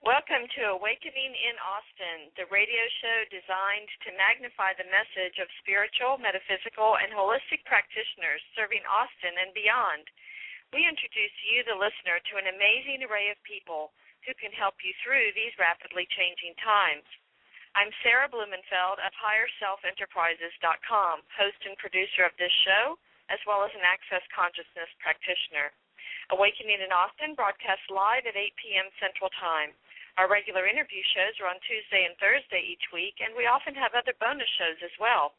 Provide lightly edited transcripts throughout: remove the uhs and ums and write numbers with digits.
Welcome to Awakening in Austin, the radio show designed to magnify the message of spiritual, metaphysical, and holistic practitioners serving Austin and beyond. We introduce you, the listener, to an amazing array of people who can help you through these rapidly changing times. I'm Sarah Blumenfeld of HigherSelfEnterprises.com, host and producer of this show, as well as an Access Consciousness practitioner. Awakening in Austin broadcasts live at 8 p.m. Central Time. Our regular interview shows are on Tuesday and Thursday each week, and we often have other bonus shows as well.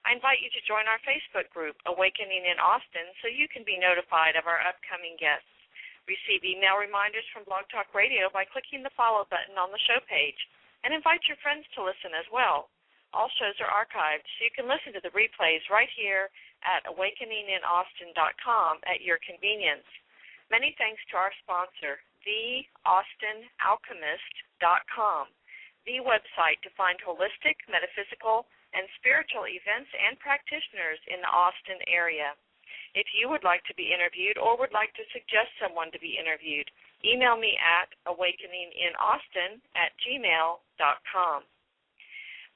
I invite you to join our Facebook group, Awakening in Austin, so you can be notified of our upcoming guests. Receive email reminders from Blog Talk Radio by clicking the follow button on the show page, and invite your friends to listen as well. All shows are archived, so you can listen to the replays right here at awakeninginaustin.com at your convenience. Many thanks to our sponsor, theaustinalchemist.com, the website to find holistic, metaphysical, and spiritual events and practitioners in the Austin area. If you would like to be interviewed or would like to suggest someone to be interviewed, email me at awakeninginaustin@gmail.com.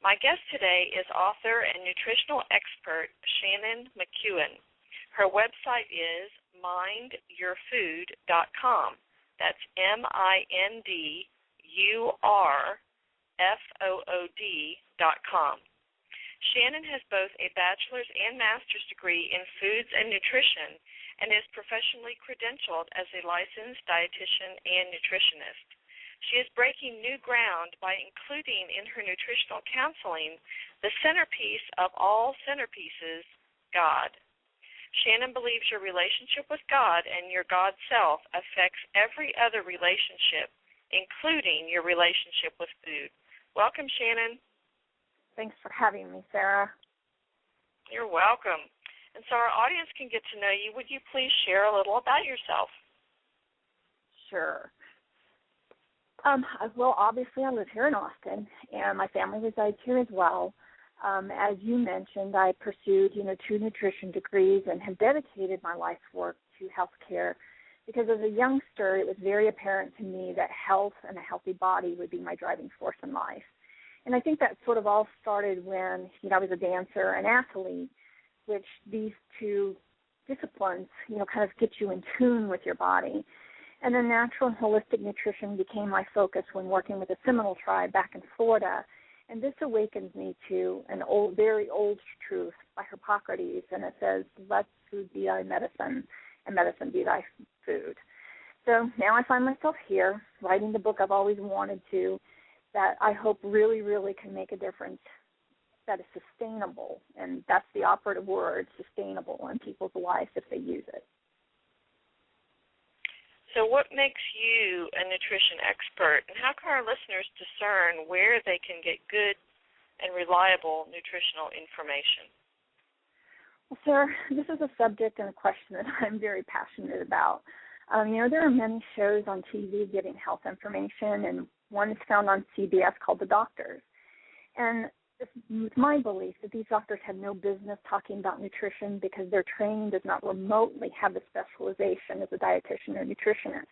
My guest today is author and nutritional expert Shannon McEwen. Her website is mindyourfood.com. That's mindurfood.com. Shannon has both a bachelor's and master's degree in foods and nutrition and is professionally credentialed as a licensed dietitian and nutritionist. She is breaking new ground by including in her nutritional counseling the centerpiece of all centerpieces, God. Shannon believes your relationship with God and your God self affects every other relationship, including your relationship with food. Welcome, Shannon. Thanks for having me, Sarah. You're welcome. And so our audience can get to know you. Would you please share a little about yourself? Sure. Well, obviously I live here in Austin, and my family resides here as well. As you mentioned, I pursued, 2 nutrition degrees and have dedicated my life's work to healthcare because as a youngster, it was very apparent to me that health and a healthy body would be my driving force in life. And I think that sort of all started when, I was a dancer and athlete, which these two disciplines, kind of get you in tune with your body. And then natural and holistic nutrition became my focus when working with the Seminole tribe back in Florida. And this awakens me to an very old truth by Hippocrates, and it says, let food be thy medicine, and medicine be thy food. So now I find myself here, writing the book I've always wanted to, that I hope really, really can make a difference that is sustainable, and that's the operative word, sustainable, in people's lives if they use it. So what makes you a nutrition expert, and how can our listeners discern where they can get good and reliable nutritional information? Well, sir, this is a subject and a question that I'm very passionate about. There are many shows on TV giving health information, and one is found on CBS called The Doctors. And it's my belief that these doctors have no business talking about nutrition because their training does not remotely have the specialization as a dietitian or nutritionist.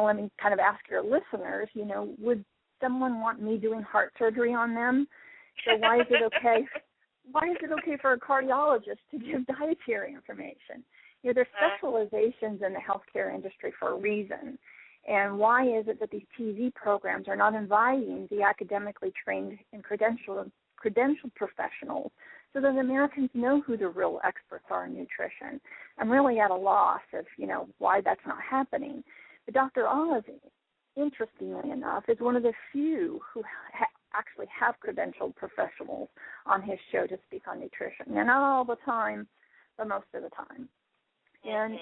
Let me kind of ask your listeners, would someone want me doing heart surgery on them? So why is it okay? Why is it okay for a cardiologist to give dietary information? There's specializations in the healthcare industry for a reason. And why is it that these TV programs are not inviting the academically trained and credentialed professionals so that Americans know who the real experts are in nutrition? I'm really at a loss of, why that's not happening. But Dr. Oz, interestingly enough, is one of the few who actually have credentialed professionals on his show to speak on nutrition. And not all the time, but most of the time. And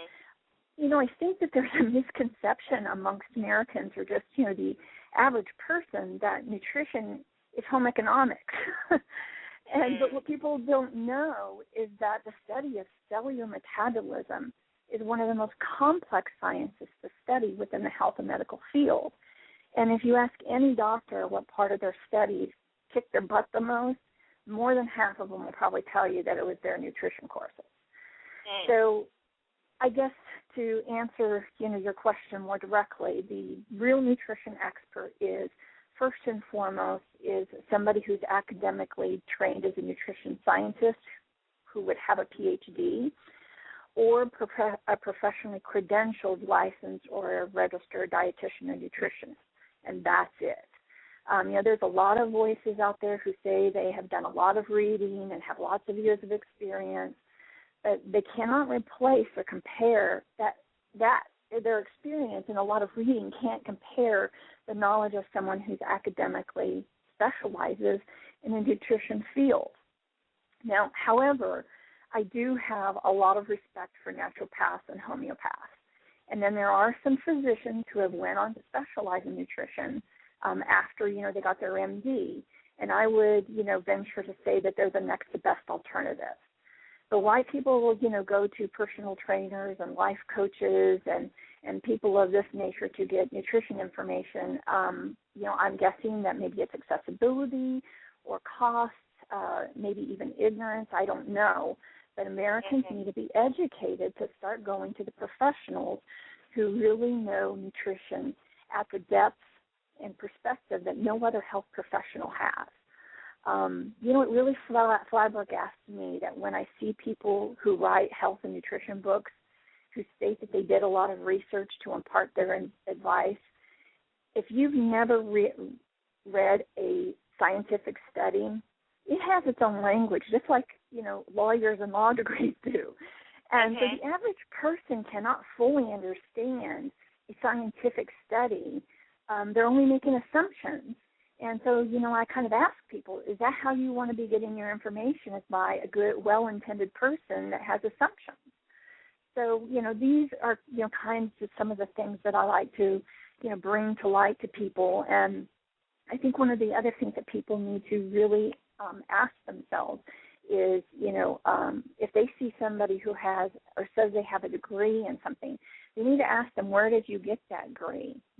I think that there's a misconception amongst Americans or just, the average person that nutrition is home economics. But what people don't know is that the study of cellular metabolism is one of the most complex sciences to study within the health and medical field. And if you ask any doctor what part of their studies kicked their butt the most, more than half of them will probably tell you that it was their nutrition courses. So I guess to answer, your question more directly, the real nutrition expert is, first and foremost, is somebody who's academically trained as a nutrition scientist who would have a PhD, or a professionally credentialed, licensed, or a registered dietitian and nutritionist, and that's it. There's a lot of voices out there who say they have done a lot of reading and have lots of years of experience, but they cannot replace or compare that their experience and a lot of reading can't compare the knowledge of someone who's academically specializes in a nutrition field. Now, however, I do have a lot of respect for naturopaths and homeopaths. And then there are some physicians who have went on to specialize in nutrition after, they got their MD. And I would, venture to say that they're the next best alternative. But why people will, go to personal trainers and life coaches and people of this nature to get nutrition information, I'm guessing that maybe it's accessibility or cost, maybe even ignorance, I don't know. But Americans need to be educated to start going to the professionals who really know nutrition at the depth and perspective that no other health professional has. It really flabbergasts me that when I see people who write health and nutrition books who state that they did a lot of research to impart their advice, if you've never read a scientific study, it has its own language, just like, lawyers and law degrees do. And so the average person cannot fully understand a scientific study. They're only making assumptions. And so, I kind of ask people, is that how you want to be getting your information, is by a good, well-intended person that has assumptions? So, these are, kinds of some of the things that I like to, bring to light to people. And I think one of the other things that people need to really ask themselves is, if they see somebody who has or says they have a degree in something, they need to ask them, where did you get that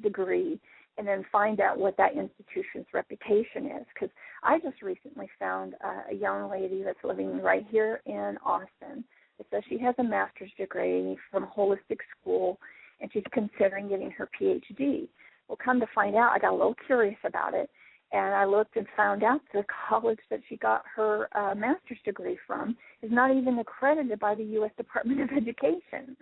degree? And then find out what that institution's reputation is. Because I just recently found a young lady that's living right here in Austin that says she has a master's degree from a holistic school, and she's considering getting her PhD. Well, come to find out, I got a little curious about it, and I looked and found out the college that she got her master's degree from is not even accredited by the U.S. Department of Education.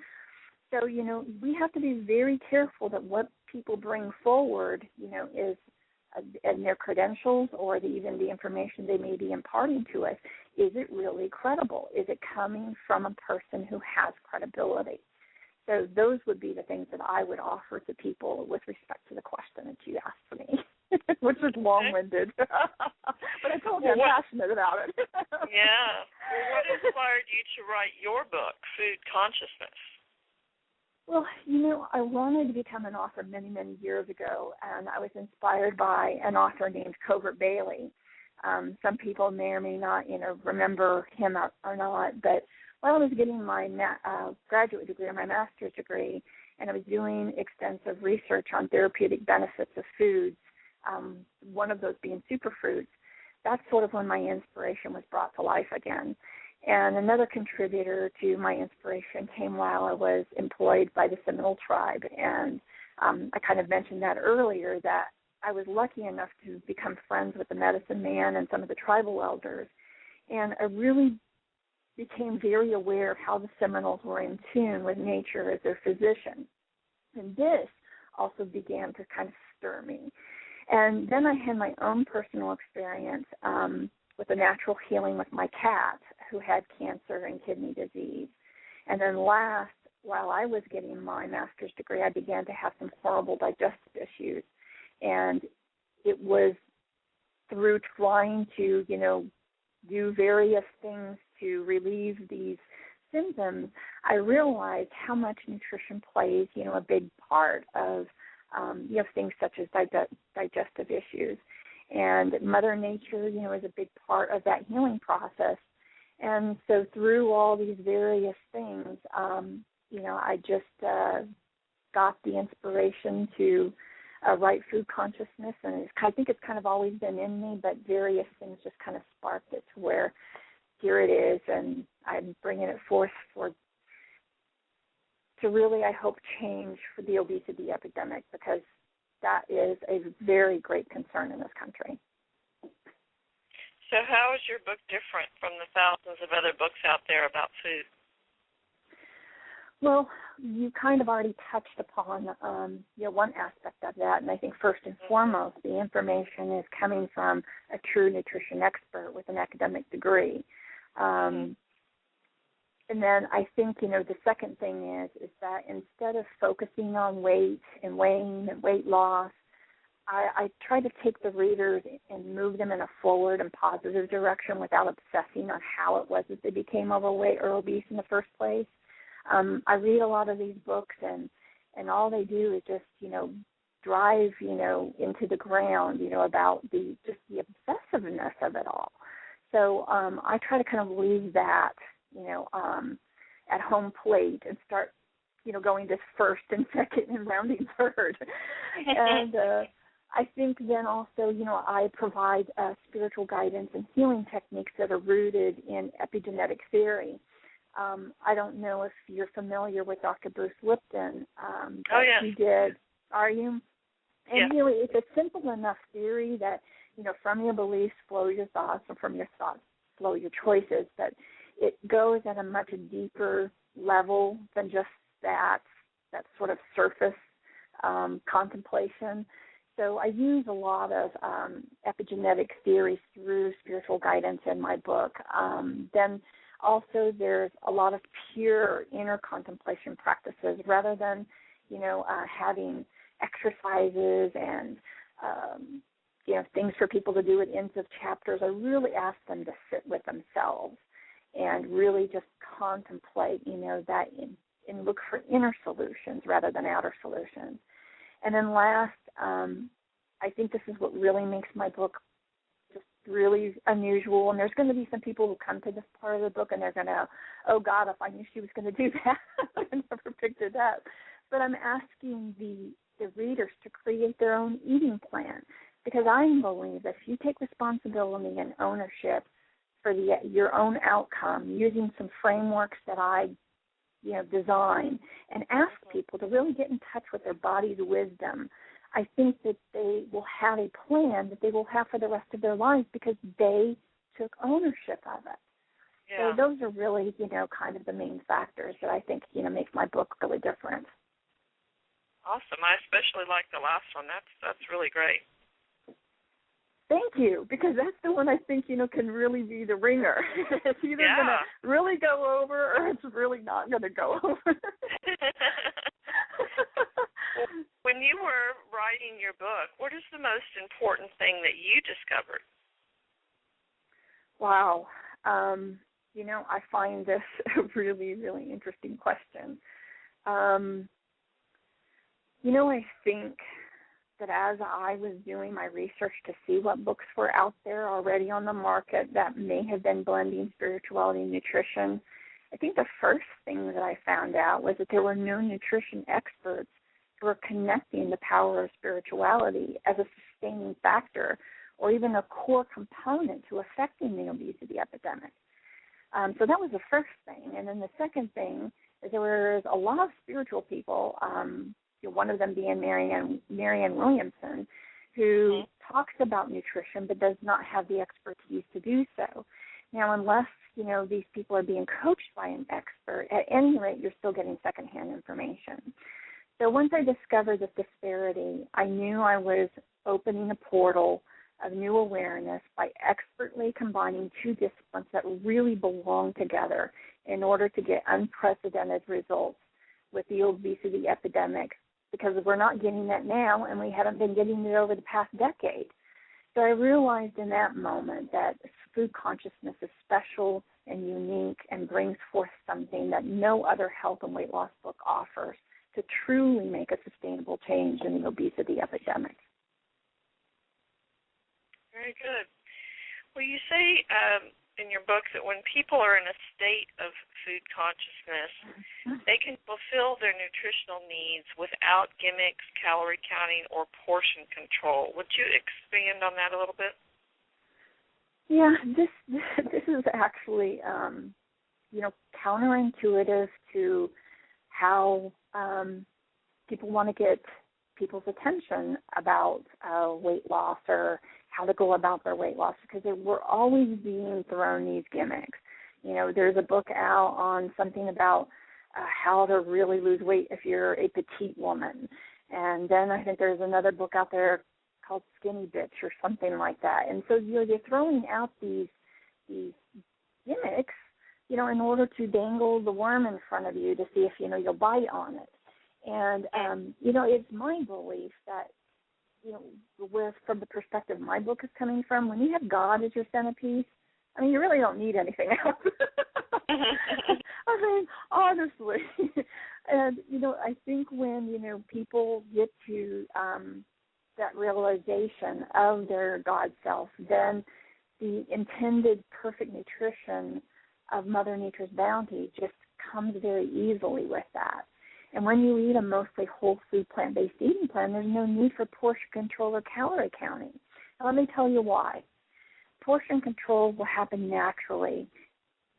So, we have to be very careful that what people bring forward, is and their credentials or even the information they may be imparting to us, is it really credible? Is it coming from a person who has credibility? So those would be the things that I would offer to people with respect to the question that you asked me, which is long-winded. But I told you I'm passionate about it. Yeah. Well, what inspired you to write your book, Food Consciousness? Well, I wanted to become an author many, many years ago, and I was inspired by an author named Covert Bailey. Some people may or may not, remember him or not, but while I was getting my graduate degree or my master's degree, and I was doing extensive research on therapeutic benefits of foods, one of those being superfoods, that's sort of when my inspiration was brought to life again. And another contributor to my inspiration came while I was employed by the Seminole tribe. And I kind of mentioned that earlier, that I was lucky enough to become friends with the medicine man and some of the tribal elders. And I really became very aware of how the Seminoles were in tune with nature as their physician. And this also began to kind of stir me. And then I had my own personal experience with the natural healing with my cat, who had cancer and kidney disease. And then last, while I was getting my master's degree, I began to have some horrible digestive issues. And it was through trying to, do various things to relieve these symptoms, I realized how much nutrition plays, a big part of, things such as digestive issues. And Mother Nature, is a big part of that healing process. And so through all these various things, I just got the inspiration to write Food Consciousness. And I think it's kind of always been in me, but various things just kind of sparked it to where here it is, and I'm bringing it forth for to really, I hope, change for the obesity epidemic, because that is a very great concern in this country. So how is your book different from the thousands of other books out there about food? Well, you kind of already touched upon one aspect of that, and I think first and foremost, the information is coming from a true nutrition expert with an academic degree. And then I think, the second thing is that instead of focusing on weight and weighing and weight loss, I try to take the readers and move them in a forward and positive direction without obsessing on how it was that they became overweight or obese in the first place. I read a lot of these books, and all they do is just, drive, into the ground, about the obsessiveness of it all. So I try to kind of leave that, at home plate and start, going to first and second and rounding third. And I think then also, I provide spiritual guidance and healing techniques that are rooted in epigenetic theory. I don't know if you're familiar with Dr. Bruce Lipton. Yes. He did. Are you? And yeah. really, it's a simple enough theory that, from your beliefs flow your thoughts, and from your thoughts flow your choices, but it goes at a much deeper level than just that sort of surface contemplation. So I use a lot of epigenetic theories through spiritual guidance in my book. Then also there's a lot of pure inner contemplation practices rather than, having exercises and, things for people to do at ends of chapters. I really ask them to sit with themselves and really just contemplate, that and look for inner solutions rather than outer solutions. And then last, I think this is what really makes my book just really unusual. And there's going to be some people who come to this part of the book and they're going to, oh, God, if I knew she was going to do that, I never picked it up. But I'm asking the readers to create their own eating plan, because I believe that if you take responsibility and ownership for your own outcome using some frameworks that I design, and ask people to really get in touch with their body's wisdom, I think that they will have a plan that they will have for the rest of their lives because they took ownership of it. Yeah. So those are really, kind of the main factors that I think, make my book really different. Awesome. I especially like the last one. That's really great. Thank you, because that's the one I think, can really be the ringer. It's either going to really go over or it's really not going to go over. When you were writing your book, what is the most important thing that you discovered? Wow. I find this a really, really interesting question. I think that as I was doing my research to see what books were out there already on the market that may have been blending spirituality and nutrition, I think the first thing that I found out was that there were no nutrition experts who were connecting the power of spirituality as a sustaining factor or even a core component to affecting the obesity epidemic. So that was the first thing. And then the second thing is there was a lot of spiritual people, one of them being Marianne Williamson, who talks about nutrition but does not have the expertise to do so. Now, unless, these people are being coached by an expert, at any rate, you're still getting secondhand information. So once I discovered this disparity, I knew I was opening a portal of new awareness by expertly combining two disciplines that really belong together in order to get unprecedented results with the obesity epidemic, because we're not getting that now, and we haven't been getting it over the past decade. So I realized in that moment that food consciousness is special and unique and brings forth something that no other health and weight loss book offers to truly make a sustainable change in the obesity epidemic. Very good. Well, you say in your book that when people are in a state of food consciousness, they can fulfill their nutritional needs without gimmicks, calorie counting, or portion control. Would you expand on that a little bit? Yeah, this is actually, counterintuitive to how people want to get people's attention about weight loss or how to go about their weight loss, because we're always being thrown these gimmicks. There's a book out on something about how to really lose weight if you're a petite woman. And then I think there's another book out there called Skinny Bitch or something like that. And so they're throwing out these gimmicks, in order to dangle the worm in front of you to see if, you'll bite on it. And, it's my belief that, from the perspective my book is coming from, when you have God as your centerpiece, you really don't need anything else. Honestly. And, I think when, people get to that realization of their God self, then the intended perfect nutrition of Mother Nature's bounty just comes very easily with that. And when you eat a mostly whole food, plant-based eating plan, there's no need for portion control or calorie counting. And let me tell you why. Portion control will happen naturally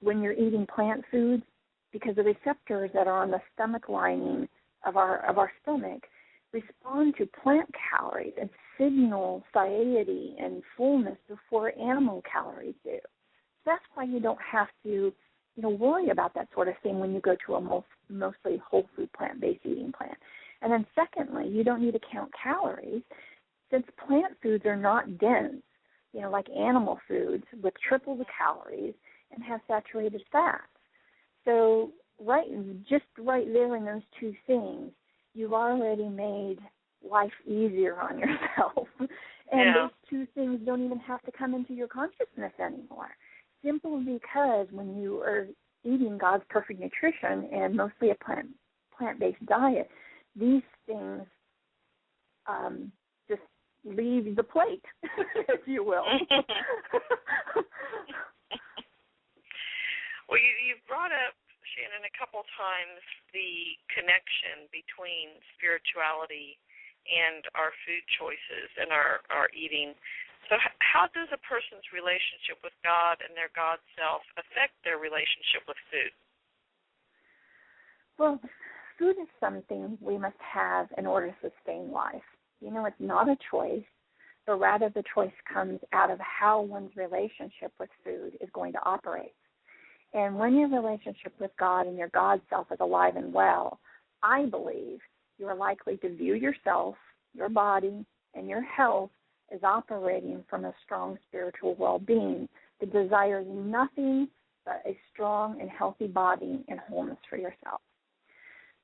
when you're eating plant foods, because the receptors that are on the stomach lining of our stomach respond to plant calories and signal satiety and fullness before animal calories do. That's why you don't have to, worry about that sort of thing when you go to a mostly whole food plant-based eating plan. And then secondly, you don't need to count calories, since plant foods are not dense, like animal foods with triple the calories and have saturated fats. So right there in those two things, you've already made life easier on yourself. And those two things don't even have to come into your consciousness anymore. Simply because when you are eating God's perfect nutrition and mostly a plant-based diet, these things just leave the plate, if you will. Well, you've brought up, Shannon, a couple times the connection between spirituality and our food choices and our eating. So how does a person's relationship with God and their God self affect their relationship with food? Well, food is something we must have in order to sustain life. It's not a choice, but rather the choice comes out of how one's relationship with food is going to operate. And when your relationship with God and your God self is alive and well, I believe you are likely to view yourself, your body, and your health as operating from a strong spiritual well-being that desires nothing but a strong and healthy body and wholeness for yourself.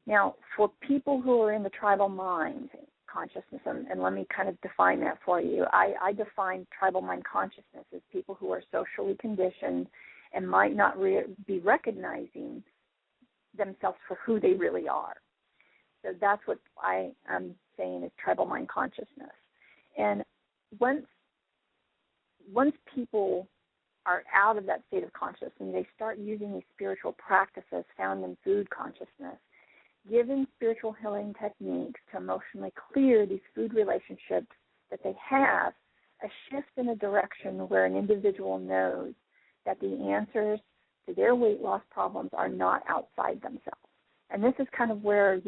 Now, for people who are in the tribal mind consciousness, and let me kind of define that for you, I define tribal mind consciousness as people who are socially conditioned and might not be recognizing themselves for who they really are. So that's what I am saying is tribal mind consciousness. And once people are out of that state of consciousness and they start using these spiritual practices found in food consciousness, given spiritual healing techniques to emotionally clear these food relationships that they have, a shift in a direction where an individual knows that the answers to their weight loss problems are not outside themselves. And this is kind of where,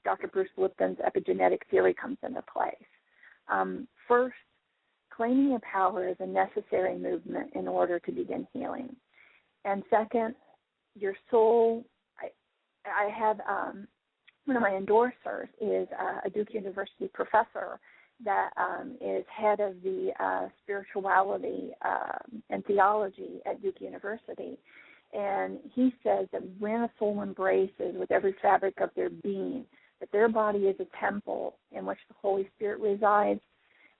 Dr. Bruce Lipton's epigenetic theory comes into place. First, claiming your power is a necessary movement in order to begin healing. And second, your soul, I have one of my endorsers is a Duke University professor that is head of the spirituality and theology at Duke University. And he says that when a soul embraces with every fabric of their being that their body is a temple in which the Holy Spirit resides,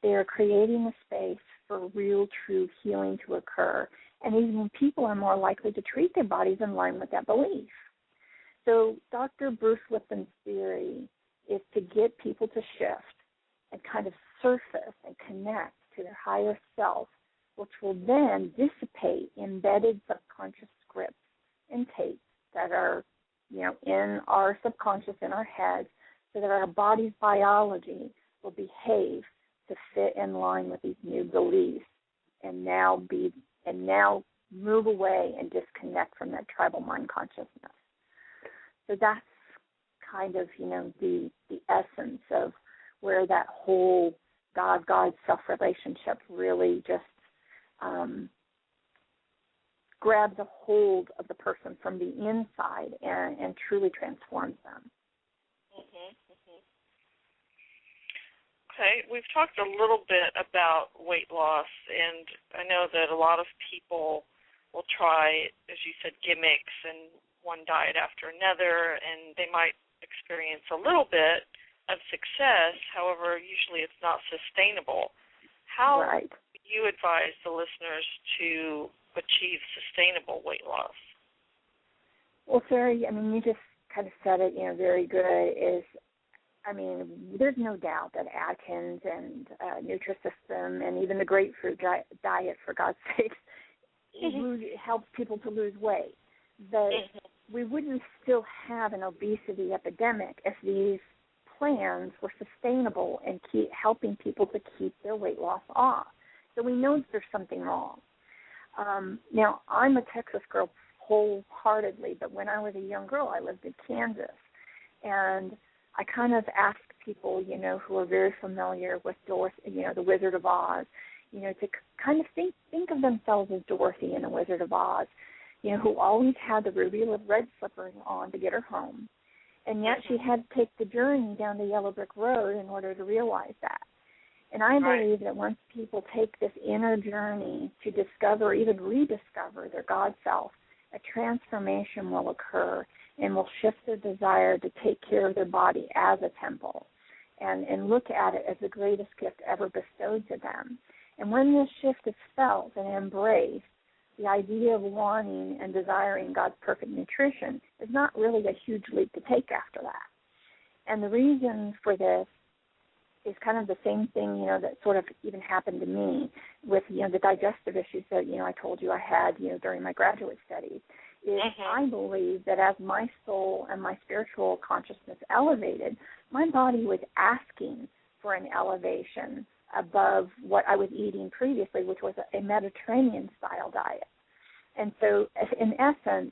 they are creating a space for real, true healing to occur. And even people are more likely to treat their bodies in line with that belief. So Dr. Bruce Lipton's theory is to get people to shift and kind of surface and connect to their higher self, which will then dissipate embedded subconscious scripts and tapes that are, in our subconscious, in our heads, so that our body's biology will behave to fit in line with these new beliefs and now move away and disconnect from that tribal mind consciousness. So that's kind of, the essence of where that whole God self relationship really just grabs a hold of the person from the inside and truly transforms them. Mm-hmm. Mm-hmm. Okay, we've talked a little bit about weight loss, and I know that a lot of people will try, as you said, gimmicks and one diet after another, and they might experience a little bit of success. However, usually it's not sustainable. How Right. do you advise the listeners to achieve sustainable weight loss? Well, Sarah, you just kind of said it, very good, there's no doubt that Atkins and Nutrisystem and even the grapefruit diet, for God's sake, helps people to lose weight. But we wouldn't still have an obesity epidemic if these plans were sustainable and keep helping people to keep their weight loss off. So we know that there's something wrong. Now, I'm a Texas girl wholeheartedly, but when I was a young girl, I lived in Kansas. And I kind of asked people, who are very familiar with Dorothy, the Wizard of Oz, to kind of think of themselves as Dorothy in the Wizard of Oz, who always had the ruby red slippers on to get her home. And yet she had to take the journey down the yellow brick road in order to realize that. And I believe that once people take this inner journey to discover, even rediscover their God self, a transformation will occur and will shift their desire to take care of their body as a temple and look at it as the greatest gift ever bestowed to them. And when this shift is felt and embraced, the idea of wanting and desiring God's perfect nutrition is not really a huge leap to take after that. And the reason for this is kind of the same thing, that sort of even happened to me with, the digestive issues that, I told you I had, during my graduate studies, is I believe that as my soul and my spiritual consciousness elevated, my body was asking for an elevation above what I was eating previously, which was a Mediterranean-style diet. And so, in essence,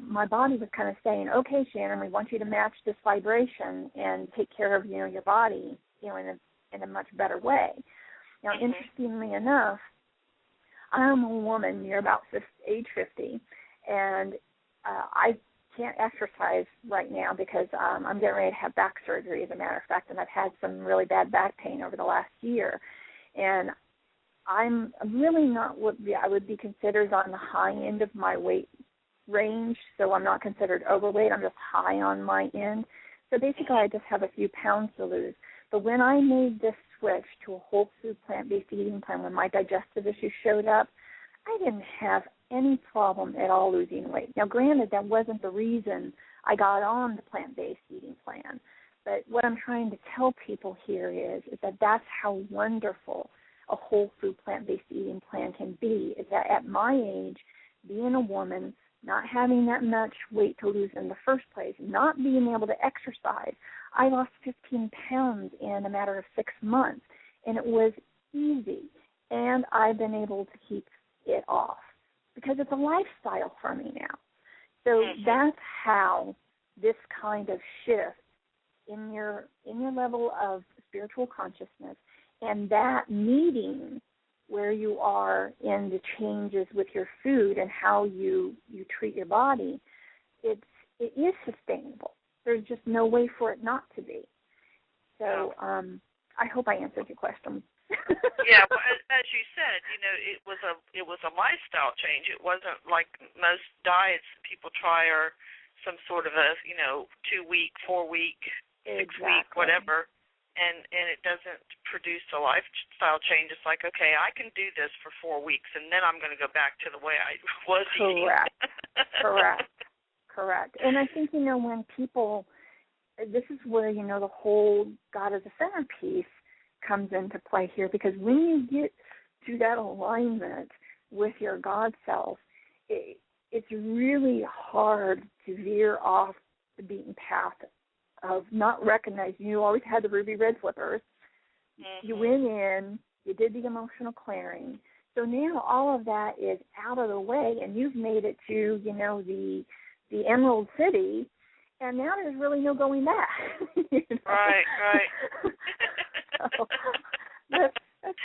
my body was kind of saying, okay, Shannon, we want you to match this vibration and take care of, your body, in a much better way. Now, interestingly enough, I'm a woman near about age 50, and I can't exercise right now because I'm getting ready to have back surgery, as a matter of fact, and I've had some really bad back pain over the last year. And I'm really not what I would be considered on the high end of my weight range, so I'm not considered overweight. I'm just high on my end. So basically I just have a few pounds to lose. But when I made this switch to a whole food plant-based eating plan, when my digestive issues showed up, I didn't have any problem at all losing weight. Now, granted, that wasn't the reason I got on the plant-based eating plan. But what I'm trying to tell people here is that that's how wonderful a whole food plant-based eating plan can be, is that at my age, being a woman, not having that much weight to lose in the first place, not being able to exercise, I lost 15 pounds in a matter of 6 months, and it was easy. And I've been able to keep it off because it's a lifestyle for me now. So that's how this kind of shift in your level of spiritual consciousness and that meeting where you are in the changes with your food and how you treat your body, it is sustainable. There's just no way for it not to be. So I hope I answered your question. Yeah, well, as you said, it was a lifestyle change. It wasn't like most diets people try are some sort of a 2-week, 4-week, 6-week, whatever, and it doesn't produce a lifestyle change. It's like, okay, I can do this for 4 weeks, and then I'm going to go back to the way I was eating. Correct. And I think when people, this is where the whole God as a centerpiece comes into play here, because when you get to that alignment with your God self, it's really hard to veer off the beaten path of not recognizing you always had the ruby red flippers. You went in, you did the emotional clearing. So now all of that is out of the way, and you've made it to, the Emerald City, and now there's really no going back. You know? Right. So that's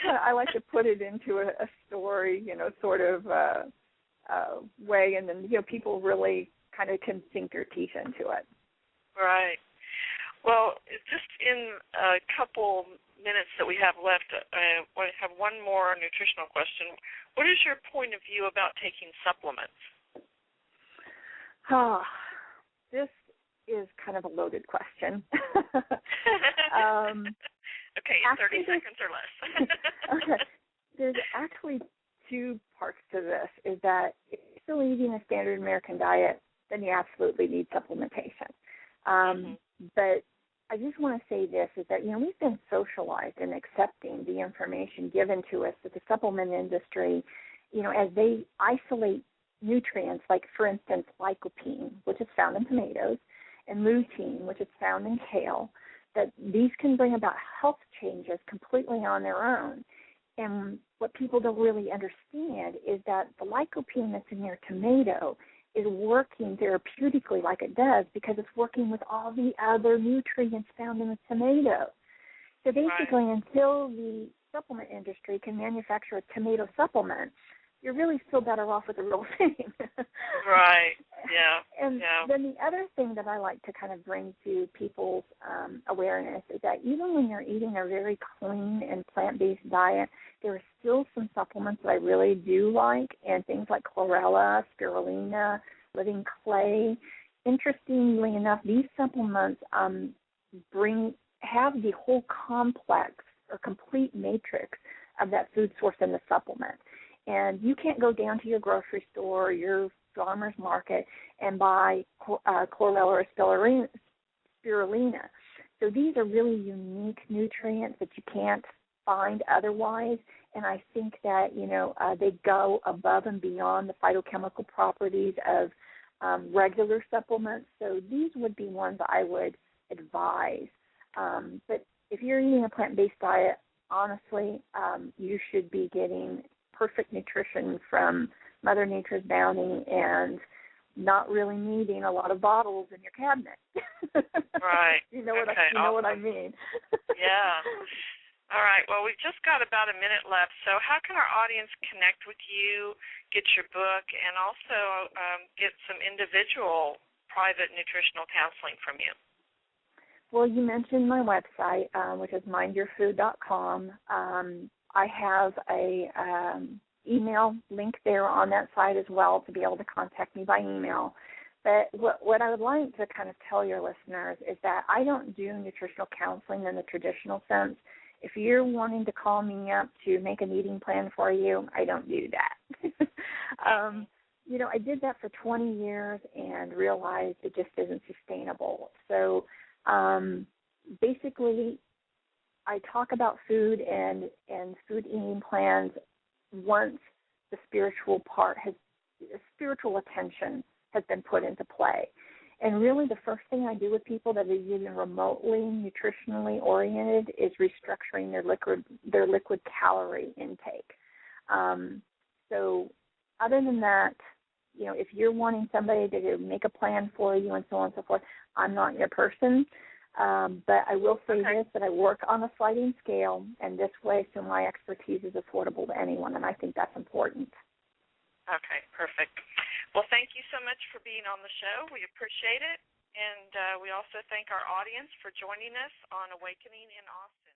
kind of, I like to put it into a story, sort of way, and then people really kind of can sink their teeth into it. Right. Well, just in a couple minutes that we have left, I have one more nutritional question. What is your point of view about taking supplements? This is kind of a loaded question. Okay, in 30 seconds or less. Okay. There's actually two parts to this, is that if you're still eating a standard American diet, then you absolutely need supplementation. But I just want to say this, is that, we've been socialized in accepting the information given to us that the supplement industry, as they isolate nutrients, like, for instance, lycopene, which is found in tomatoes, and lutein, which is found in kale, that these can bring about health changes completely on their own. And what people don't really understand is that the lycopene that's in your tomato is working therapeutically like it does because it's working with all the other nutrients found in the tomato. So basically, until the supplement industry can manufacture a tomato supplement, you're really still better off with the real thing. Right, yeah. And then the other thing that I like to kind of bring to people's awareness is that even when you're eating a very clean and plant-based diet, there are still some supplements that I really do like, and things like chlorella, spirulina, living clay. Interestingly enough, these supplements have the whole complex or complete matrix of that food source in the supplement. And you can't go down to your grocery store or your farmer's market and buy chlorella or spirulina. So these are really unique nutrients that you can't find otherwise. And I think that, they go above and beyond the phytochemical properties of regular supplements. So these would be ones I would advise. But if you're eating a plant-based diet, honestly, you should be getting perfect nutrition from Mother Nature's bounty and not really needing a lot of bottles in your cabinet. Right. You know what I mean. Yeah. All right. Well, we've just got about a minute left. So how can our audience connect with you, get your book, and also get some individual private nutritional counseling from you? Well, you mentioned my website, which is mindyourfood.com. I have a email link there on that site as well to be able to contact me by email. But what I would like to kind of tell your listeners is that I don't do nutritional counseling in the traditional sense. If you're wanting to call me up to make an eating plan for you, I don't do that. I did that for 20 years and realized it just isn't sustainable. So basically, I talk about food and food eating plans once the spiritual attention has been put into play. And really the first thing I do with people that is even remotely nutritionally oriented is restructuring their liquid calorie intake. So other than that, if you're wanting somebody to make a plan for you and so on and so forth, I'm not your person. But I will say this, that I work on a sliding scale, and this way, so my expertise is affordable to anyone, and I think that's important. Okay, perfect. Well, thank you so much for being on the show. We appreciate it, and we also thank our audience for joining us on Awakening in Austin.